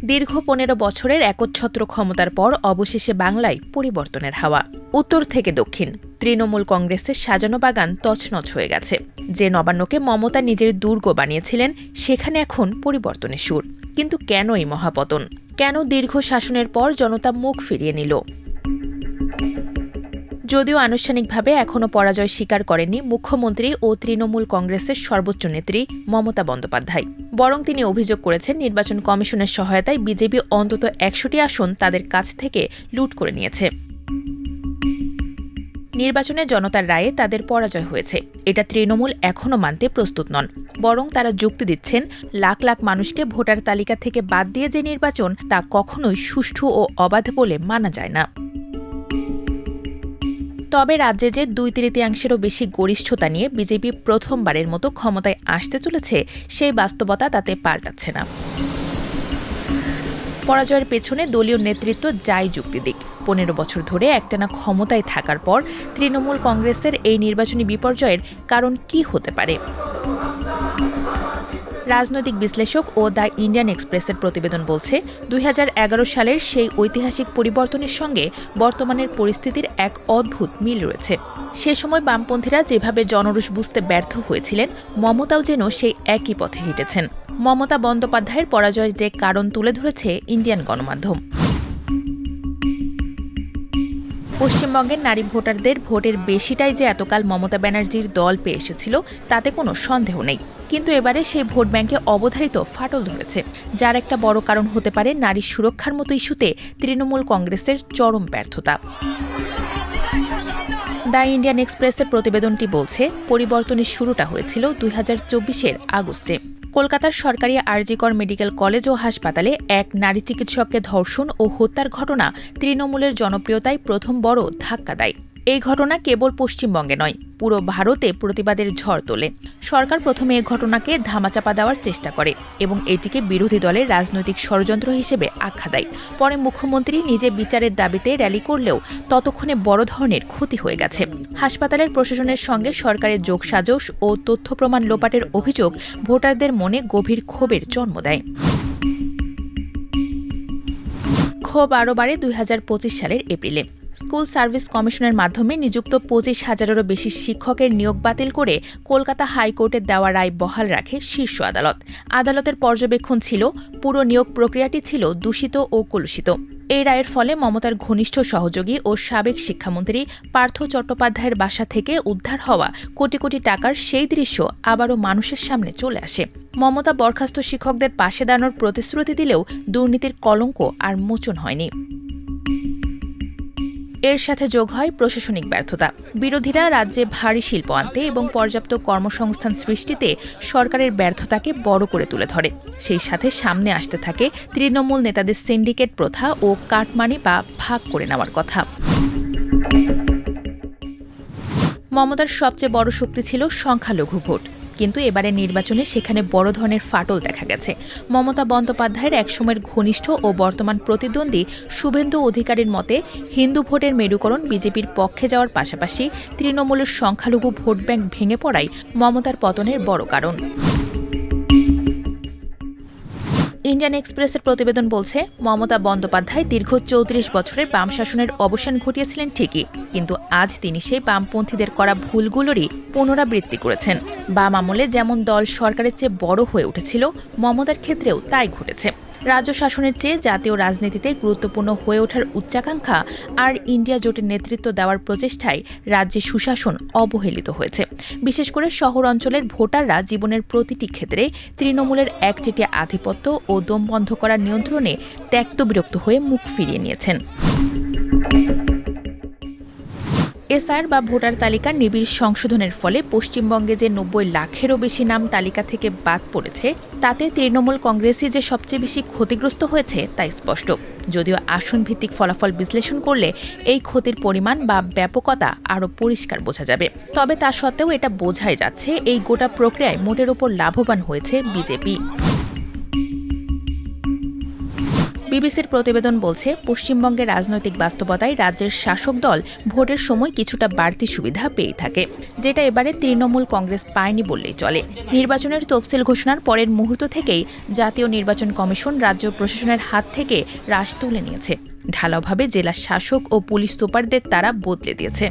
দীর্ঘ ১৫ বছরের একচ্ছত্র ক্ষমতার পর অবশেষে বাংলায় পরিবর্তনের হাওয়া। উত্তর থেকে দক্ষিণ তৃণমূল কংগ্রেসের সাজানো বাগান তছনছ হয়ে গেছে। যে নবান্নকে মমতা নিজের দুর্গ বানিয়েছিলেন, সেখানে এখন পরিবর্তনের সুর। কিন্তু কেন এই মহাপতন? কেন দীর্ঘ শাসনের পর জনতা মুখ ফিরিয়ে নিল? যদিও আনুষ্ঠানিকভাবে এখনও পরাজয় স্বীকার করেননি মুখ্যমন্ত্রী ও তৃণমূল কংগ্রেসের সর্বোচ্চ নেত্রী মমতা বন্দ্যোপাধ্যায়, বরং তিনি অভিযোগ করেছেন নির্বাচন কমিশনের সহায়তায় বিজেপি অন্তত ১০০টি আসন তাদের কাছ থেকে লুট করে নিয়েছে। নির্বাচনে জনতার রায়ে তাদের পরাজয় হয়েছে, এটা তৃণমূল এখনও মানতে প্রস্তুত নন। বরং তারা যুক্তি দিচ্ছেন, লাখ লাখ মানুষকে ভোটার তালিকা থেকে বাদ দিয়ে যে নির্বাচন, তা কখনোই সুষ্ঠু ও অবাধ বলে মানা যায় না। তবে রাজ্যে যে ২/৩ বেশি গরিষ্ঠতা নিয়ে বিজেপি প্রথমবারের মতো ক্ষমতায় আসতে চলেছে, সেই বাস্তবতা তাতে পাল্টাচ্ছে না। পরাজয়ের পেছনে দলীয় নেতৃত্ব যাই যুক্তি দিক, ১৫ বছর ধরে একটানা ক্ষমতায় থাকার পর তৃণমূল কংগ্রেসের এই নির্বাচনী বিপর্যয়ের কারণ কি হতে পারে? রাজনৈতিক বিশ্লেষক ও দ্য ইন্ডিয়ান এক্সপ্রেসের প্রতিবেদন বলছে, ২০১১ সালের সেই ঐতিহাসিক পরিবর্তনের সঙ্গে বর্তমানের পরিস্থিতির এক অদ্ভুত মিল রয়েছে। সে সময় বামপন্থীরা যেভাবে জনরোষ বুঝতে ব্যর্থ হয়েছিলেন, মমতাও যেন সেই একই পথে হেঁটেছেন। মমতা বন্দ্যোপাধ্যায়ের পরাজয়ের যে কারণ তুলে ধরেছে ইন্ডিয়ান গণমাধ্যম। পশ্চিমবঙ্গের নারী ভোটারদের ভোটের বেশিটাই যে এতকাল মমতা ব্যানার্জির দল পেয়ে এসেছিল, তাতে কোনো সন্দেহ নেই। কিন্তু এবারে সেই ভোট ব্যাংকে অবধারিত ফাটল ধরেছে, যার একটা বড় কারণ হতে পারে নারী সুরক্ষার মতো ইস্যুতে তৃণমূল কংগ্রেসের চরম ব্যর্থতা। দ্য ইন্ডিয়ান এক্সপ্রেসের প্রতিবেদনটি বলছে, পরিবর্তনের শুরুটা হয়েছিল ২০২৪-এর আগস্টে। কলকাতার সরকারি আরজিকর মেডিকেল কলেজ ও হাসপাতালে এক নারী চিকিৎসককে ধর্ষণ ও হত্যার ঘটনা তৃণমূলের জনপ্রিয়তায় প্রথম বড় ধাক্কা দেয়। এই ঘটনা কেবল পশ্চিমবঙ্গে নয়, পুরো ভারতে প্রতিবাদের ঝড় তোলে। সরকার প্রথমে এই ঘটনাকে ধামাচাপা দেওয়ার চেষ্টা করে এবং এটিকে বিরোধী দলের রাজনৈতিক ষড়যন্ত্র হিসেবে আখ্যা দেয়। পরে মুখ্যমন্ত্রী নিজে বিচারের দাবিতে র্যালি করলেও ততক্ষণে বড় ধরনের ক্ষতি হয়ে গেছে। হাসপাতালের প্রশাসনের সঙ্গে সরকারের যোগসাজশ ও তথ্য প্রমাণ লোপাটের অভিযোগ ভোটারদের মনে গভীর ক্ষোভের জন্ম দেয়। ক্ষোভ আরও বাড়ে ২০২৫ সালের এপ্রিলে। স্কুল সার্ভিস কমিশনের মাধ্যমে নিযুক্ত ২৫,০০০-এরও বেশি শিক্ষকের নিয়োগ বাতিল করে কলকাতা হাইকোর্টের দেওয়া রায় বহাল রাখে শীর্ষ আদালত। আদালতের পর্যবেক্ষণ ছিল, পুরো নিয়োগ প্রক্রিয়াটি ছিল দূষিত ও কলুষিত। এই রায়ের ফলে মমতার ঘনিষ্ঠ সহযোগী ও সাবেক শিক্ষামন্ত্রী পার্থ চট্টোপাধ্যায়ের বাসা থেকে উদ্ধার হওয়া কোটি কোটি টাকার সেই দৃশ্য আবারও মানুষের সামনে চলে আসে। মমতা বরখাস্ত শিক্ষকদের পাশে দাঁড়ানোর প্রতিশ্রুতি দিলেও দুর্নীতির কলঙ্ক আর মোচন হয়নি। এর সাথে যোগ হয় প্রশাসনিক ব্যর্থতা। বিরোধীরা রাজ্যে ভারী শিল্প আনতে এবং পর্যাপ্ত কর্মসংস্থান সৃষ্টিতে সরকারের ব্যর্থতাকে বড় করে তুলে ধরে। সেই সাথে সামনে আসতে থাকে তৃণমূল নেতাদের সিন্ডিকেট প্রথা ও কাটমানি বা ভাগ করে নেওয়ার কথা। মমতার সবচেয়ে বড় শক্তি ছিল সংখ্যালঘু ভোট, কিন্তু এবারে নির্বাচনে সেখানে বড় ধরনের ফাটল দেখা গেছে। মমতা বন্দ্যোপাধ্যায়ের একসময়ের ঘনিষ্ঠ ও বর্তমান প্রতিদ্বন্দ্বী শুভেন্দু অধিকারীর মতে, হিন্দু ভোটের মেরুকরণ বিজেপির পক্ষে যাওয়ার পাশাপাশি তৃণমূলের সংখ্যালঘু ভোট ব্যাংক ভেঙে পড়াই মমতার পতনের বড় কারণ। ইন্ডিয়ান এক্সপ্রেসের প্রতিবেদন বলছে, মমতা বন্দ্যোপাধ্যায় দীর্ঘ ৩৪ বছরের বাম শাসনের অবসান ঘটিয়েছিলেন ঠিকই, কিন্তু আজ তিনি সেই বামপন্থীদের করা ভুলগুলোরই পুনরাবৃত্তি করেছেন। বাম আমলে যেমন দল সরকারের চেয়ে বড় হয়ে উঠেছিল, মমতার ক্ষেত্রেও তাই ঘটেছে। রাজ্য শাসনের চেয়ে জাতীয় রাজনীতিতে গুরুত্বপূর্ণ হয়ে ওঠার উচ্চাকাঙ্ক্ষা আর ইন্ডিয়া জোটের নেতৃত্ব দেওয়ার প্রচেষ্টায় রাজ্যে সুশাসন অবহেলিত হয়েছে। বিশেষ করে শহর অঞ্চলের ভোটাররা জীবনের প্রতিটি ক্ষেত্রে তৃণমূলের একচেটিয়া আধিপত্য ও দম বন্ধ করার নিয়ন্ত্রণে ত্যক্ত বিরক্ত হয়ে মুখ ফিরিয়ে নিয়েছেন। এসআর বা ভোটার তালিকার নিবিড় সংশোধনের ফলে পশ্চিমবঙ্গে যে ৯০ লাখেরও বেশি নাম তালিকা থেকে বাদ পড়েছে, তাতে তৃণমূল কংগ্রেসই যে সবচেয়ে বেশি ক্ষতিগ্রস্ত হয়েছে তাই স্পষ্ট। যদিও আসন ভিত্তিক ফলাফল বিশ্লেষণ করলে এই ক্ষতির পরিমাণ বা ব্যাপকতা আরও পরিষ্কার বোঝা যাবে। তবে তা সত্ত্বেও এটা বোঝাই যাচ্ছে, এই গোটা প্রক্রিয়ায় মোটের ওপর লাভবান হয়েছে বিজেপি। বিবিসির প্রতিবেদন বলছে, পশ্চিমবঙ্গের রাজনৈতিক বাস্তবতায় রাজ্যের শাসক দল ভোটের সময় কিছুটা বাড়তি সুবিধা পেয়ে থাকে, যেটা এবারে তৃণমূল কংগ্রেস পায়নি বললেই চলে। নির্বাচনের তফসিল ঘোষণার পরের মুহূর্ত থেকেই জাতীয় নির্বাচন কমিশন রাজ্য প্রশাসনের হাত থেকে রাশ তুলে নিয়েছে। ঢালাওভাবে জেলা শাসক ও পুলিশ সুপারদের তারা বদলে দিয়েছে।